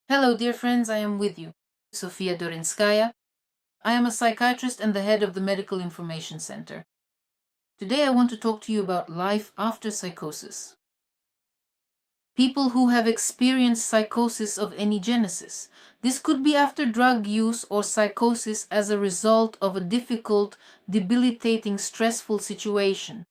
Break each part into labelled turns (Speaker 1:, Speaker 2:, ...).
Speaker 1: Hello, dear friends, I am with you, Sofya Dorinskaya. I am a psychiatrist and the head of the Medical Information Center. Today I want to talk to you about life after psychosis. People who have experienced psychosis of any genesis. This could be after drug use or psychosis as a result of a difficult, debilitating, stressful situation.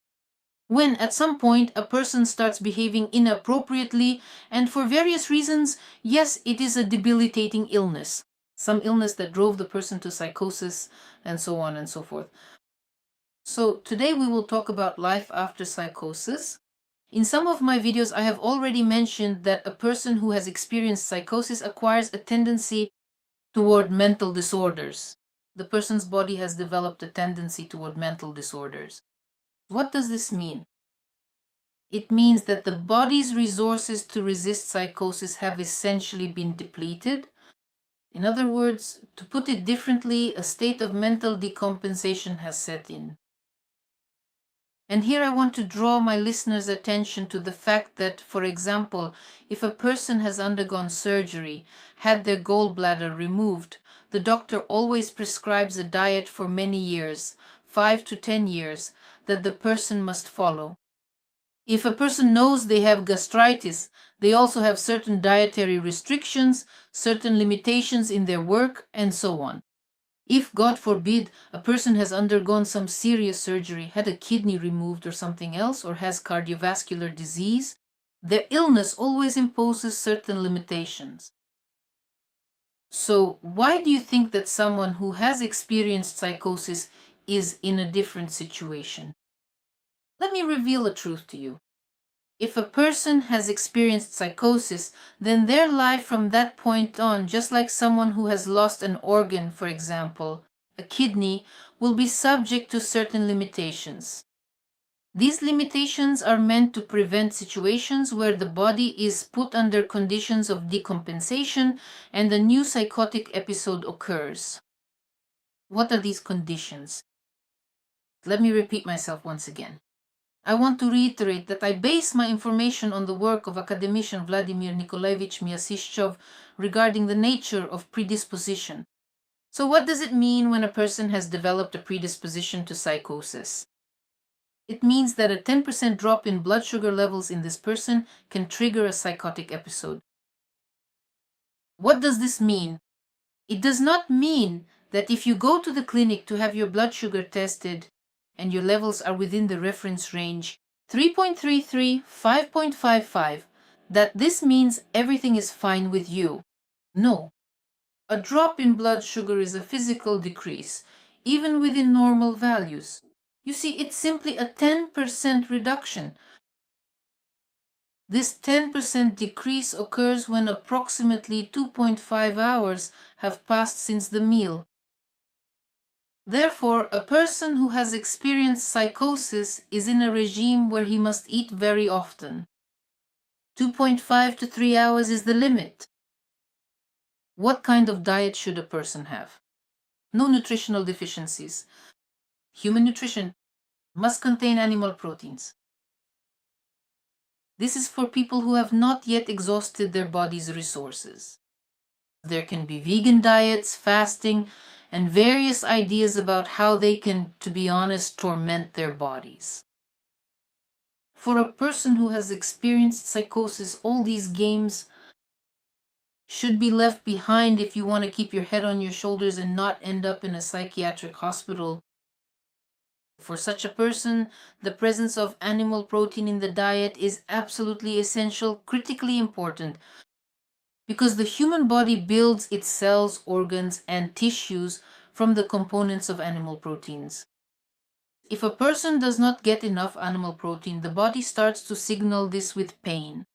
Speaker 1: When at some point a person starts behaving inappropriately and for various reasons, yes, it is a debilitating illness. Some illness that drove the person to psychosis and so on and so forth. So today we will talk about life after psychosis. In some of my videos, I have already mentioned that a person who has experienced psychosis acquires a tendency toward mental disorders. The person's body has developed a tendency toward mental disorders. What does this mean? It means that the body's resources to resist psychosis have essentially been depleted. In other words, to put it differently, a state of mental decompensation has set in. And here I want to draw my listeners' attention to the fact that, for example, if a person has undergone surgery, had their gallbladder removed, the doctor always prescribes a diet for many years, 5 to 10 years, that the person must follow. If a person knows they have gastritis, they also have certain dietary restrictions, certain limitations in their work, and so on. If, God forbid, a person has undergone some serious surgery, had a kidney removed or something else, or has cardiovascular disease, their illness always imposes certain limitations. So, why do you think that someone who has experienced psychosis is in a different situation? Let me reveal a truth to you. If a person has experienced psychosis, then their life from that point on, just like someone who has lost an organ, for example, a kidney, will be subject to certain limitations. These limitations are meant to prevent situations where the body is put under conditions of decompensation and a new psychotic episode occurs. What are these conditions? Let me repeat myself once again. I want to reiterate that I base my information on the work of academician Vladimir Nikolaevich Myasishchov regarding the nature of predisposition. So what does it mean when a person has developed a predisposition to psychosis? It means that a 10% drop in blood sugar levels in this person can trigger a psychotic episode. What does this mean? It does not mean that if you go to the clinic to have your blood sugar tested and your levels are within the reference range 3.33, 5.55, that this means everything is fine with you. No. A drop in blood sugar is a physical decrease, even within normal values. You see, it's simply a 10% reduction. This 10% decrease occurs when approximately 2.5 hours have passed since the meal. Therefore, a person who has experienced psychosis is in a regime where he must eat very often. 2.5 to 3 hours is the limit. What kind of diet should a person have? No nutritional deficiencies. Human nutrition must contain animal proteins. This is for people who have not yet exhausted their body's resources. There can be vegan diets, fasting, and various ideas about how they can, to be honest, torment their bodies. For a person who has experienced psychosis, all these games should be left behind if you want to keep your head on your shoulders and not end up in a psychiatric hospital. For such a person, the presence of animal protein in the diet is absolutely essential, critically important, because the human body builds its cells, organs, and tissues from the components of animal proteins. If a person does not get enough animal protein, the body starts to signal this with pain.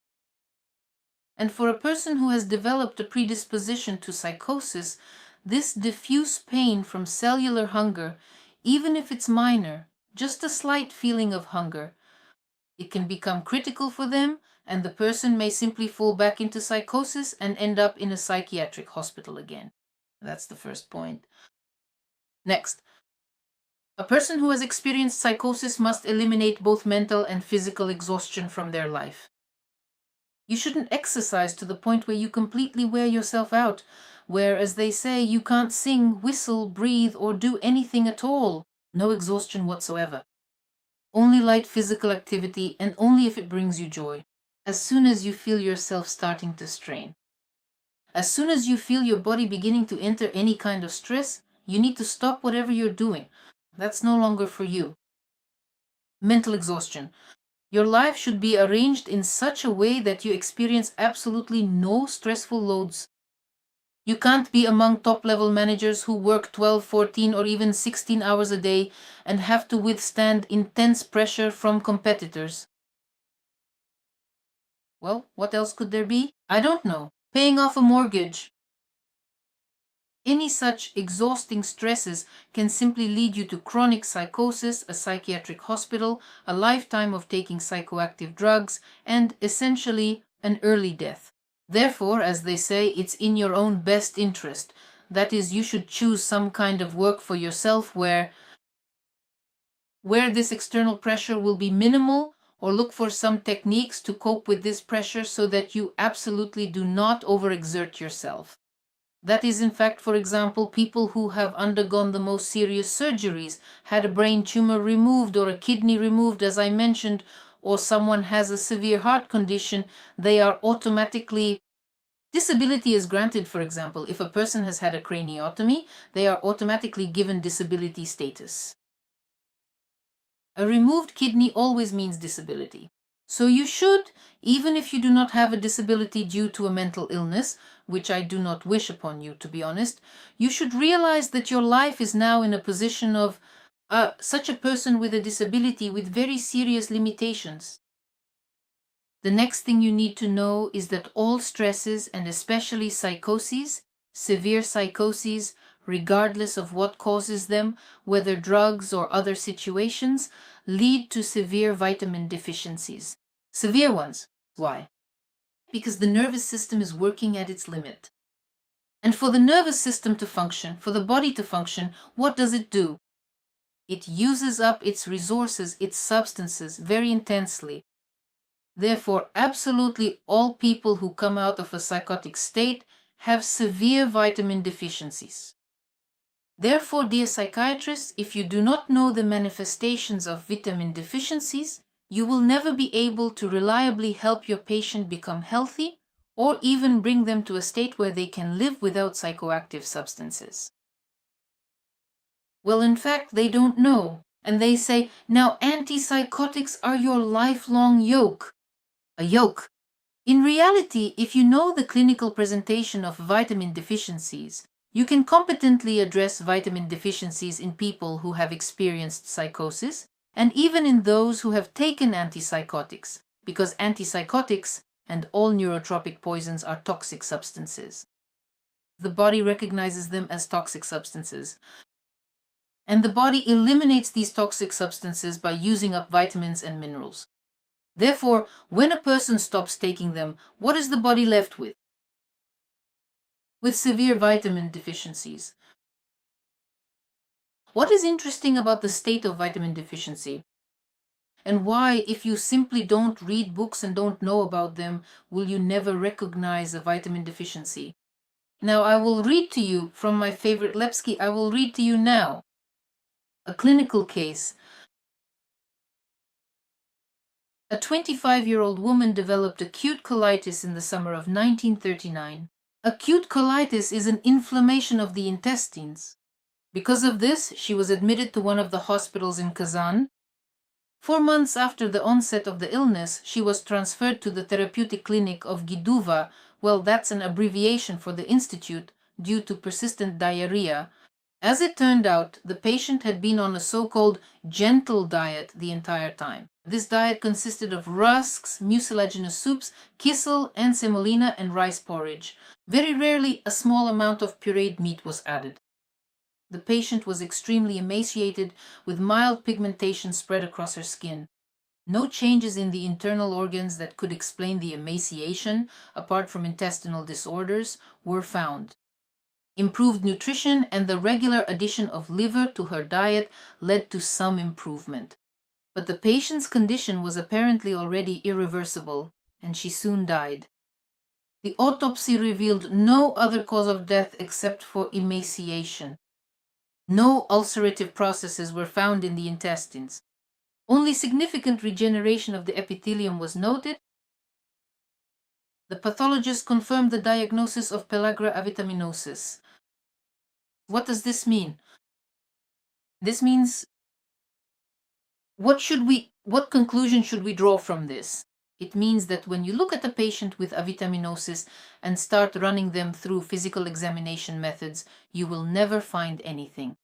Speaker 1: And for a person who has developed a predisposition to psychosis, this diffuse pain from cellular hunger, even if it's minor, just a slight feeling of hunger, it can become critical for them, and the person may simply fall back into psychosis and end up in a psychiatric hospital again. That's the first point. Next, a person who has experienced psychosis must eliminate both mental and physical exhaustion from their life. You shouldn't exercise to the point where you completely wear yourself out, where, as they say, you can't sing, whistle, breathe, or do anything at all. No exhaustion whatsoever. Only light physical activity, and only if it brings you joy. As soon as you feel yourself starting to strain, as soon as you feel your body beginning to enter any kind of stress, you need to stop whatever you're doing. That's no longer for you. Mental exhaustion. Your life should be arranged in such a way that you experience absolutely no stressful loads. You can't be among top-level managers who work 12, 14, or even 16 hours a day and have to withstand intense pressure from competitors. Well, what else could there be? I don't know. Paying off a mortgage. Any such exhausting stresses can simply lead you to chronic psychosis, a psychiatric hospital, a lifetime of taking psychoactive drugs, and essentially an early death. Therefore, as they say, it's in your own best interest. That is, you should choose some kind of work for yourself where this external pressure will be minimal, or look for some techniques to cope with this pressure so that you absolutely do not overexert yourself. That is, in fact, for example, people who have undergone the most serious surgeries, had a brain tumor removed or a kidney removed, as I mentioned, or someone has a severe heart condition, they are automatically... Disability is granted, for example, if a person has had a craniotomy, they are automatically given disability status. A removed kidney always means disability. So you should, even if you do not have a disability due to a mental illness, which I do not wish upon you, to be honest, you should realize that your life is now in a position of such a person with a disability with very serious limitations. The next thing you need to know is that all stresses, and especially psychoses, severe psychoses, regardless of what causes them, whether drugs or other situations, lead to severe vitamin deficiencies. Severe ones. Why? Because the nervous system is working at its limit. And for the nervous system to function, for the body to function, what does it do? It uses up its resources, its substances, very intensely. Therefore, absolutely all people who come out of a psychotic state have severe vitamin deficiencies. Therefore, dear psychiatrists, if you do not know the manifestations of vitamin deficiencies, you will never be able to reliably help your patient become healthy or even bring them to a state where they can live without psychoactive substances. Well, in fact, they don't know, and they say, now antipsychotics are your lifelong yoke. A yoke. In reality, if you know the clinical presentation of vitamin deficiencies, you can competently address vitamin deficiencies in people who have experienced psychosis, and even in those who have taken antipsychotics, because antipsychotics and all neurotropic poisons are toxic substances. The body recognizes them as toxic substances, and the body eliminates these toxic substances by using up vitamins and minerals. Therefore, when a person stops taking them, what is the body left with? With severe vitamin deficiencies. What is interesting about the state of vitamin deficiency? And why, if you simply don't read books and don't know about them, will you never recognize a vitamin deficiency? Now, I will read to you from my favorite Lepsky. I will read to you now a clinical case. A 25-year-old woman developed acute colitis in the summer of 1939. Acute colitis is an inflammation of the intestines. Because of this, she was admitted to one of the hospitals in Kazan. 4 months after the onset of the illness, she was transferred to the therapeutic clinic of Giduva. Well, that's an abbreviation for the institute, due to persistent diarrhea. As it turned out, the patient had been on a so-called gentle diet the entire time. This diet consisted of rusks, mucilaginous soups, kissel, and semolina, and rice porridge. Very rarely, a small amount of pureed meat was added. The patient was extremely emaciated, with mild pigmentation spread across her skin. No changes in the internal organs that could explain the emaciation, apart from intestinal disorders, were found. Improved nutrition and the regular addition of liver to her diet led to some improvement. But the patient's condition was apparently already irreversible, and she soon died. The autopsy revealed no other cause of death except for emaciation. No ulcerative processes were found in the intestines. Only significant regeneration of the epithelium was noted. The pathologist confirmed the diagnosis of pellagra avitaminosis. What does this mean? This means, what conclusion should we draw from this? It means that when you look at a patient with avitaminosis and start running them through physical examination methods, you will never find anything.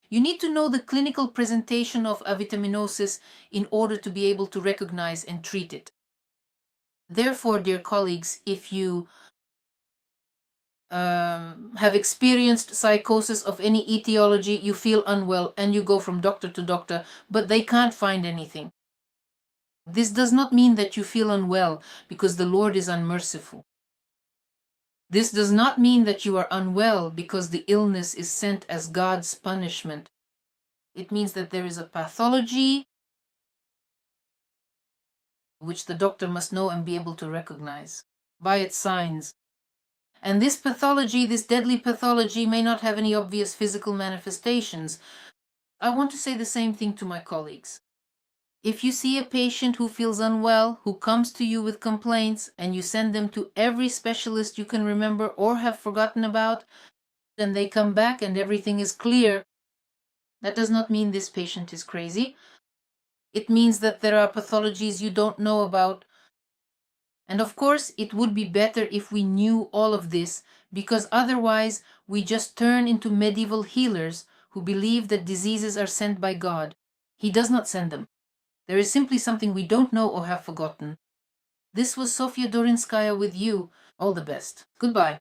Speaker 1: You need to know the clinical presentation of avitaminosis in order to be able to recognize and treat it. Therefore, dear colleagues, if you have experienced psychosis of any etiology, you feel unwell and you go from doctor to doctor, but they can't find anything. This does not mean that you feel unwell because the Lord is unmerciful. This does not mean that you are unwell because the illness is sent as God's punishment. It means that there is a pathology which the doctor must know and be able to recognize by its signs. And this pathology, this deadly pathology, may not have any obvious physical manifestations. I want to say the same thing to my colleagues. If you see a patient who feels unwell, who comes to you with complaints, and you send them to every specialist you can remember or have forgotten about, then they come back and everything is clear, that does not mean this patient is crazy. It means that there are pathologies you don't know about. And of course, it would be better if we knew all of this, because otherwise we just turn into medieval healers who believe that diseases are sent by God. He does not send them. There is simply something we don't know or have forgotten. This was Sofya Dorinskaya with you. All the best. Goodbye.